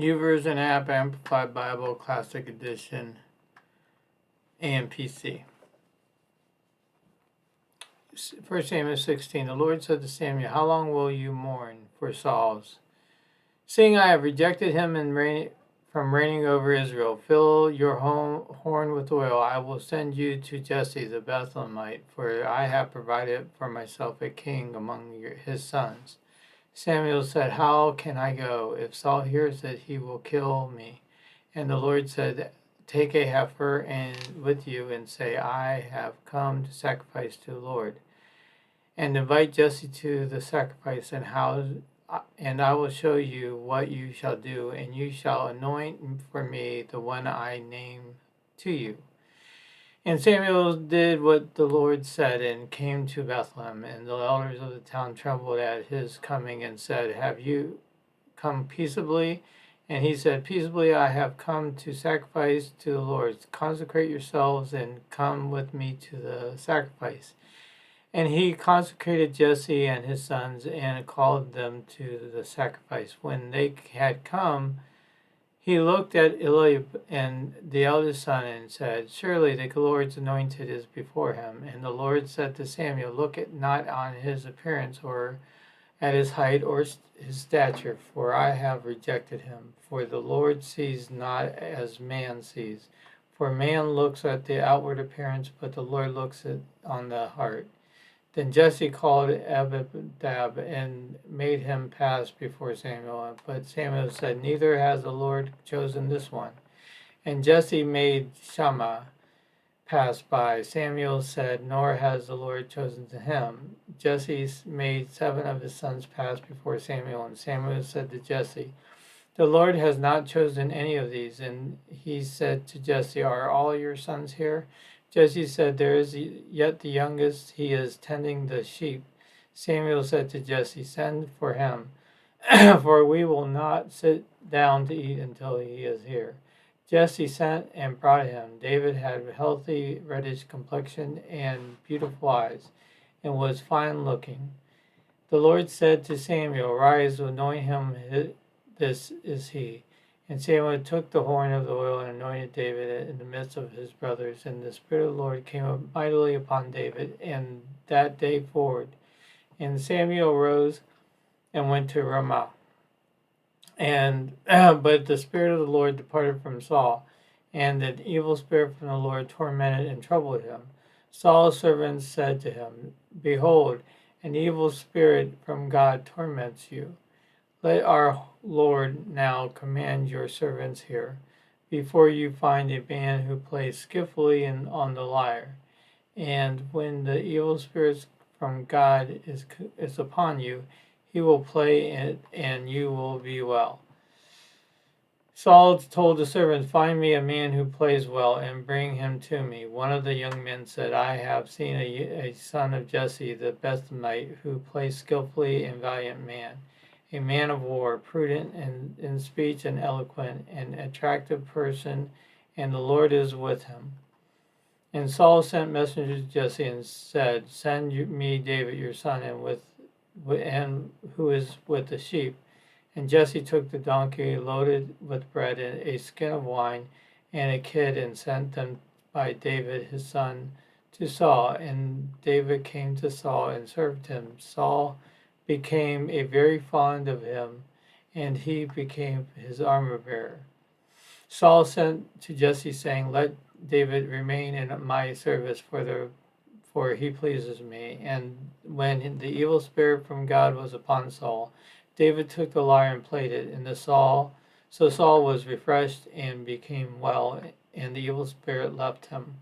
YouVersion app, Amplified Bible, Classic Edition, AMPC. 1 Samuel 16. The Lord said to Samuel, "How long will you mourn for Saul? Seeing I have rejected him from reigning over Israel, fill your horn with oil. I will send you to Jesse the Bethlehemite, for I have provided for myself a king among his sons." Samuel said, "How can I go? If Saul hears it, he will kill me." And the Lord said, "Take a heifer with you and say, I have come to sacrifice to the Lord. And invite Jesse to the sacrifice, and I will show you what you shall do, and you shall anoint for me the one I name to you." And Samuel did what the Lord said and came to Bethlehem. And the elders of the town trembled at his coming and said, "Have you come peaceably?" And he said, "Peaceably I have come to sacrifice to the Lord. Consecrate yourselves and come with me to the sacrifice." And he consecrated Jesse and his sons and called them to the sacrifice. When they had come, he looked at Eliab and the eldest son and said, "Surely the Lord's anointed is before him." And the Lord said to Samuel, "Look not on his appearance or at his height or his stature, for I have rejected him. For the Lord sees not as man sees. For man looks at the outward appearance, but the Lord looks on the heart." Then Jesse called Abinadab and made him pass before Samuel. But Samuel said, "Neither has the Lord chosen this one." And Jesse made Shammah pass by. Samuel said, "Nor has the Lord chosen him." Jesse made 7 of his sons pass before Samuel. And Samuel said to Jesse, "The Lord has not chosen any of these." And he said to Jesse, "Are all your sons here?" Jesse said, "There is yet the youngest. He is tending the sheep." Samuel said to Jesse, "Send for him, for we will not sit down to eat until he is here." Jesse sent and brought him. David had a healthy reddish complexion and beautiful eyes, and was fine looking. The Lord said to Samuel, "Rise, anoint him. This is he." And Samuel took the horn of the oil and anointed David in the midst of his brothers. And the Spirit of the Lord came up mightily upon David, and that day forward. And Samuel rose and went to Ramah. But the Spirit of the Lord departed from Saul, and an evil spirit from the Lord tormented and troubled him. Saul's servants said to him, "Behold, an evil spirit from God torments you. Let our Lord now command your servants here, before you find a man who plays skillfully on the lyre. And when the evil spirit from God is upon you, he will play it, and you will be well." Saul told the servants, "Find me a man who plays well, and bring him to me." One of the young men said, "I have seen a son of Jesse the Bethlehemite, who plays skillfully and valiant man. A man of war, prudent in speech and eloquent, an attractive person, and the Lord is with him." And Saul sent messengers to Jesse and said, "Send me David your son, and who is with the sheep." And Jesse took the donkey loaded with bread and a skin of wine and a kid, and sent them by David his son to Saul. And David came to Saul and served him. Saul became very fond of him, and he became his armor bearer. Saul sent to Jesse, saying, "Let David remain in my service, for he pleases me." And when the evil spirit from God was upon Saul, David took the lyre and played it, so Saul was refreshed and became well, and the evil spirit left him.